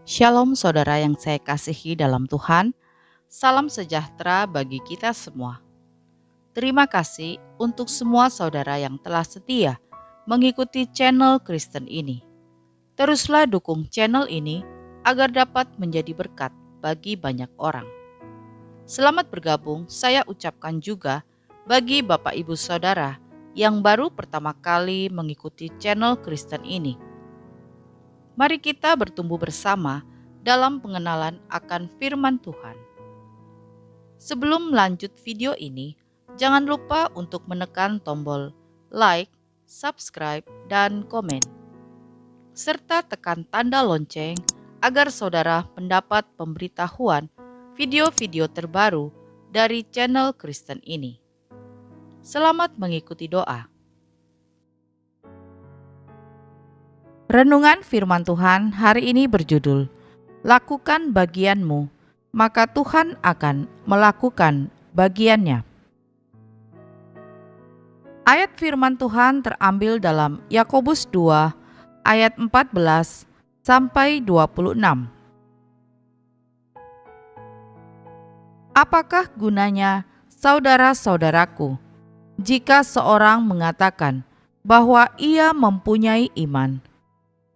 Shalom saudara yang saya kasihi dalam Tuhan, salam sejahtera bagi kita semua. Terima kasih untuk semua saudara yang telah setia mengikuti channel Kristen ini. Teruslah dukung channel ini agar dapat menjadi berkat bagi banyak orang. Selamat bergabung saya ucapkan juga bagi Bapak Ibu Saudara yang baru pertama kali mengikuti channel Kristen ini. Mari kita bertumbuh bersama dalam pengenalan akan firman Tuhan. Sebelum lanjut video ini, jangan lupa untuk menekan tombol like, subscribe, dan komen. Serta tekan tanda lonceng agar saudara mendapat pemberitahuan video-video terbaru dari channel Kristen ini. Selamat mengikuti doa. Renungan firman Tuhan hari ini berjudul, Lakukan bagianmu, maka Tuhan akan melakukan bagiannya. Ayat firman Tuhan terambil dalam Yakobus 2 ayat 14 sampai 26. Apakah gunanya, saudara-saudaraku, jika seorang mengatakan bahwa ia mempunyai iman,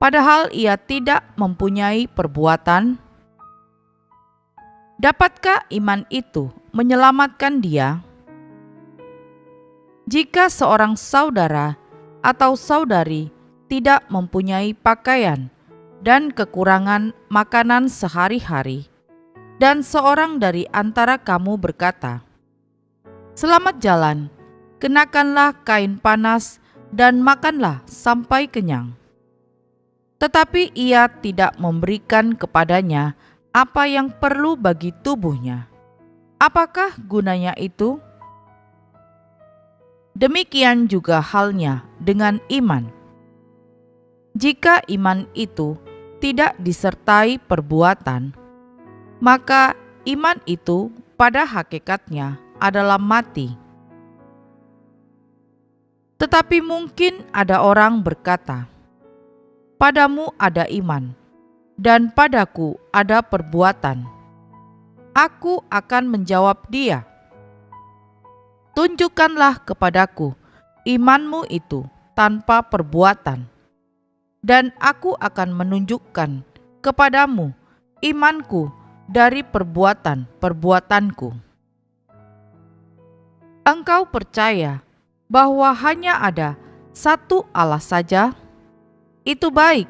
padahal ia tidak mempunyai perbuatan? Dapatkah iman itu menyelamatkan dia? Jika seorang saudara atau saudari tidak mempunyai pakaian dan kekurangan makanan sehari-hari, dan seorang dari antara kamu berkata, "Selamat jalan, kenakanlah kain panas dan makanlah sampai kenyang," tetapi ia tidak memberikan kepadanya apa yang perlu bagi tubuhnya, apakah gunanya itu? Demikian juga halnya dengan iman. Jika iman itu tidak disertai perbuatan, maka iman itu pada hakikatnya adalah mati. Tetapi mungkin ada orang berkata, "Padamu ada iman, dan padaku ada perbuatan." Aku akan menjawab dia, "Tunjukkanlah kepadaku imanmu itu tanpa perbuatan, dan aku akan menunjukkan kepadamu imanku dari perbuatan-perbuatanku." Engkau percaya bahwa hanya ada satu Allah saja? Itu baik.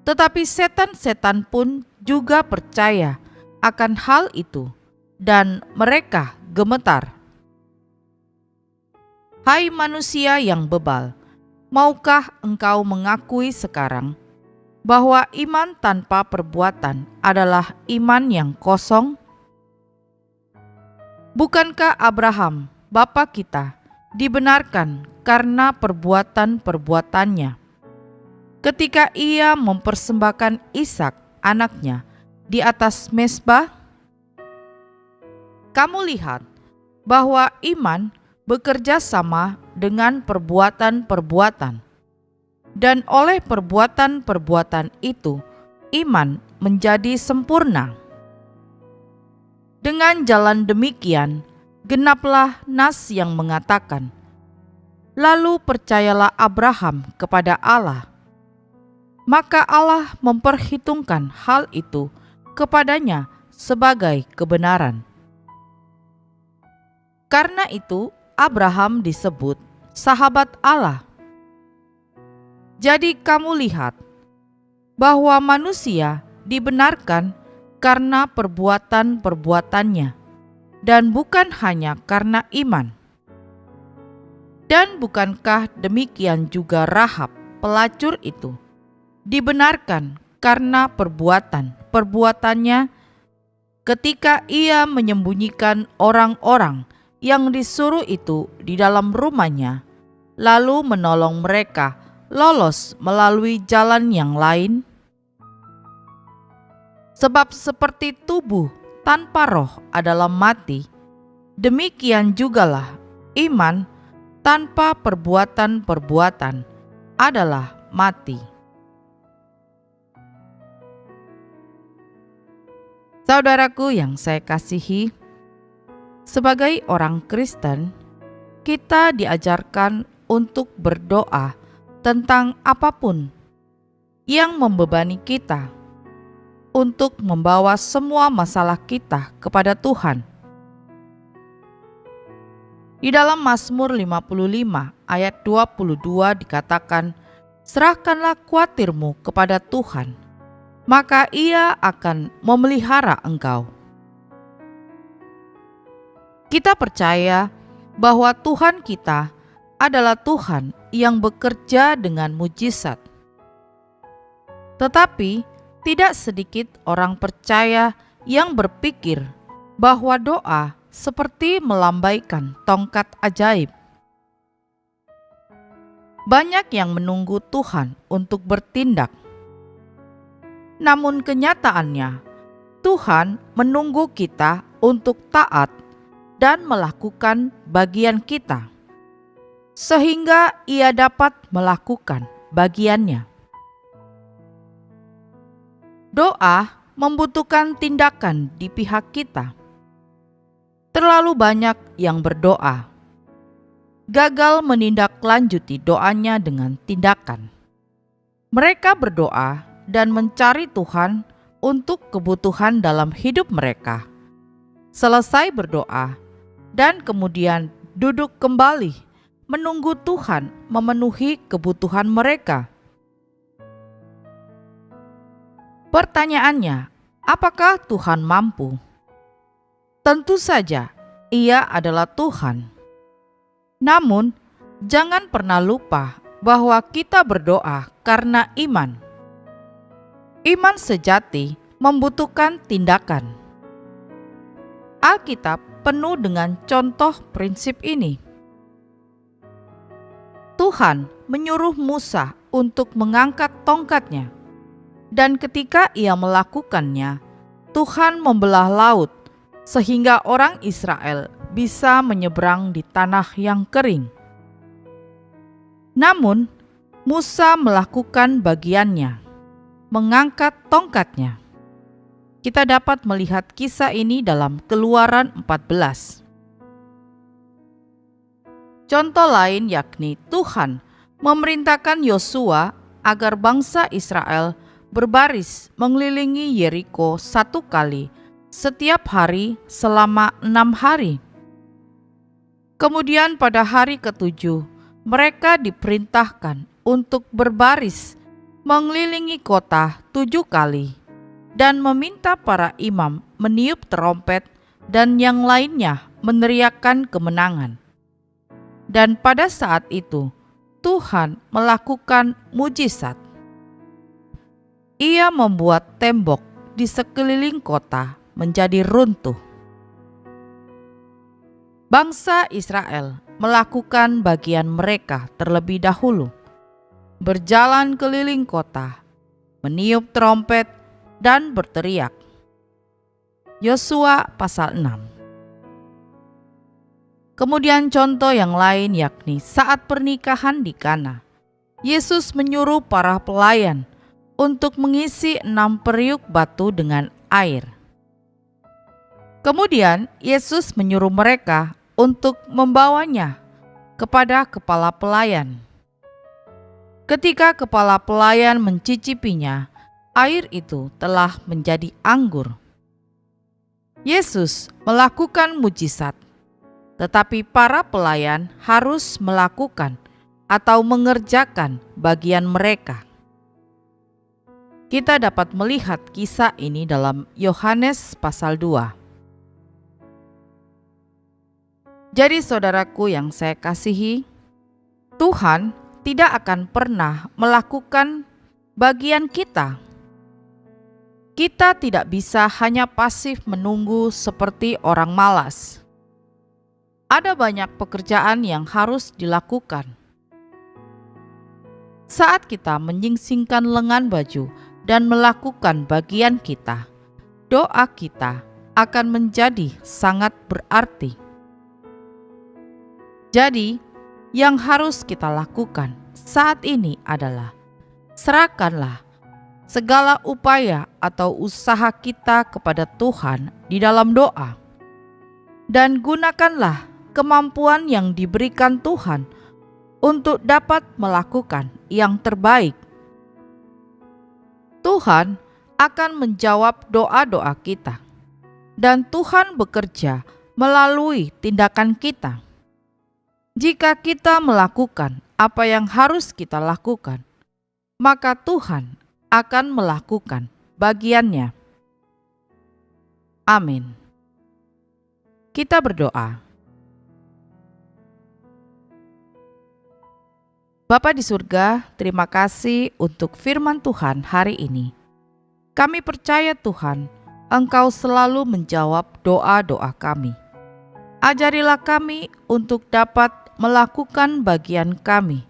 Tetapi setan-setan pun juga percaya akan hal itu, dan mereka gemetar. Hai manusia yang bebal, maukah engkau mengakui sekarang bahwa iman tanpa perbuatan adalah iman yang kosong? Bukankah Abraham, bapa kita, dibenarkan karena perbuatan-perbuatannya ketika ia mempersembahkan Ishak anaknya di atas mezbah? Kamu lihat bahwa iman bekerja sama dengan perbuatan-perbuatan, dan oleh perbuatan-perbuatan itu iman menjadi sempurna. Dengan jalan demikian genaplah nas yang mengatakan, "Lalu percayalah Abraham kepada Allah, maka Allah memperhitungkan hal itu kepadanya sebagai kebenaran." Karena itu Abraham disebut sahabat Allah. Jadi kamu lihat bahwa manusia dibenarkan karena perbuatan-perbuatannya, dan bukan hanya karena iman. Dan bukankah demikian juga Rahab pelacur itu dibenarkan karena perbuatan-perbuatannya ketika ia menyembunyikan orang-orang yang disuruh itu di dalam rumahnya, lalu menolong mereka lolos melalui jalan yang lain? Sebab seperti tubuh tanpa roh adalah mati, demikian jugalah iman tanpa perbuatan-perbuatan adalah mati. Saudaraku yang saya kasihi, sebagai orang Kristen, kita diajarkan untuk berdoa tentang apapun yang membebani kita, untuk membawa semua masalah kita kepada Tuhan. Di dalam Mazmur 55 ayat 22 dikatakan, "Serahkanlah khawatirmu kepada Tuhan, maka Ia akan memelihara engkau." Kita percaya bahwa Tuhan kita adalah Tuhan yang bekerja dengan mujizat. Tetapi tidak sedikit orang percaya yang berpikir bahwa doa seperti melambaikan tongkat ajaib. Banyak yang menunggu Tuhan untuk bertindak. Namun kenyataannya, Tuhan menunggu kita untuk taat dan melakukan bagian kita, sehingga Ia dapat melakukan bagiannya. Doa membutuhkan tindakan di pihak kita. Terlalu banyak yang berdoa, gagal menindaklanjuti doanya dengan tindakan. Mereka berdoa dan mencari Tuhan untuk kebutuhan dalam hidup mereka. Selesai berdoa dan kemudian duduk kembali menunggu Tuhan memenuhi kebutuhan mereka. Pertanyaannya, apakah Tuhan mampu? Tentu saja, Ia adalah Tuhan. Namun, jangan pernah lupa bahwa kita berdoa karena iman. Iman sejati membutuhkan tindakan. Alkitab penuh dengan contoh prinsip ini. Tuhan menyuruh Musa untuk mengangkat tongkatnya, dan ketika ia melakukannya, Tuhan membelah laut sehingga orang Israel bisa menyeberang di tanah yang kering. Namun, Musa melakukan bagiannya, mengangkat tongkatnya. Kita dapat melihat kisah ini dalam Keluaran 14. Contoh lain yakni Tuhan memerintahkan Yosua agar bangsa Israel berbaris mengelilingi Yeriko 1 kali setiap hari selama 6 hari. Kemudian pada hari ke-7, mereka diperintahkan untuk berbaris mengelilingi kota 7 kali dan meminta para imam meniup terompet dan yang lainnya meneriakkan kemenangan. Dan pada saat itu, Tuhan melakukan mujizat. Ia membuat tembok di sekeliling kota menjadi runtuh. Bangsa Israel melakukan bagian mereka terlebih dahulu, berjalan keliling kota, meniup trompet, dan berteriak. Yosua pasal 6. Kemudian contoh yang lain yakni saat pernikahan di Kana, Yesus menyuruh para pelayan untuk mengisi 6 periuk batu dengan air. Kemudian Yesus menyuruh mereka untuk membawanya kepada kepala pelayan. Ketika kepala pelayan mencicipinya, air itu telah menjadi anggur. Yesus melakukan mujizat, tetapi para pelayan harus melakukan atau mengerjakan bagian mereka. Kita dapat melihat kisah ini dalam Yohanes pasal 2. Jadi saudaraku yang saya kasihi, Tuhan tidak akan pernah melakukan bagian kita. Kita tidak bisa hanya pasif menunggu seperti orang malas. Ada banyak pekerjaan yang harus dilakukan. Saat kita menyingsingkan lengan baju dan melakukan bagian kita, doa kita akan menjadi sangat berarti. Jadi, yang harus kita lakukan saat ini adalah serahkanlah segala upaya atau usaha kita kepada Tuhan di dalam doa. Dan gunakanlah kemampuan yang diberikan Tuhan untuk dapat melakukan yang terbaik. Tuhan akan menjawab doa-doa kita, dan Tuhan bekerja melalui tindakan kita. Jika kita melakukan apa yang harus kita lakukan, maka Tuhan akan melakukan bagiannya. Amin. Kita berdoa. Bapa di surga, terima kasih untuk firman Tuhan hari ini. Kami percaya Tuhan, Engkau selalu menjawab doa-doa kami. Ajarilah kami untuk dapat melakukan bagian kami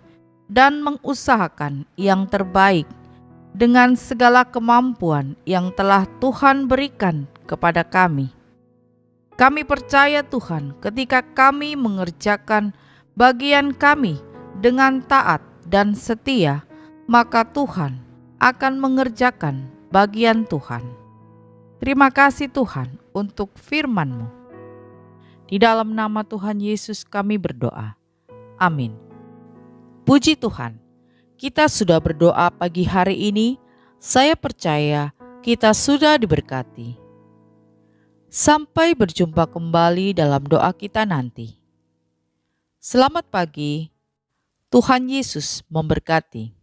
dan mengusahakan yang terbaik dengan segala kemampuan yang telah Tuhan berikan kepada kami. Kami percaya Tuhan, ketika kami mengerjakan bagian kami dengan taat dan setia, maka Tuhan akan mengerjakan bagian Tuhan. Terima kasih Tuhan untuk firman-Mu. Di dalam nama Tuhan Yesus kami berdoa. Amin. Puji Tuhan, kita sudah berdoa pagi hari ini. Saya percaya kita sudah diberkati. Sampai berjumpa kembali dalam doa kita nanti. Selamat pagi. Tuhan Yesus memberkati.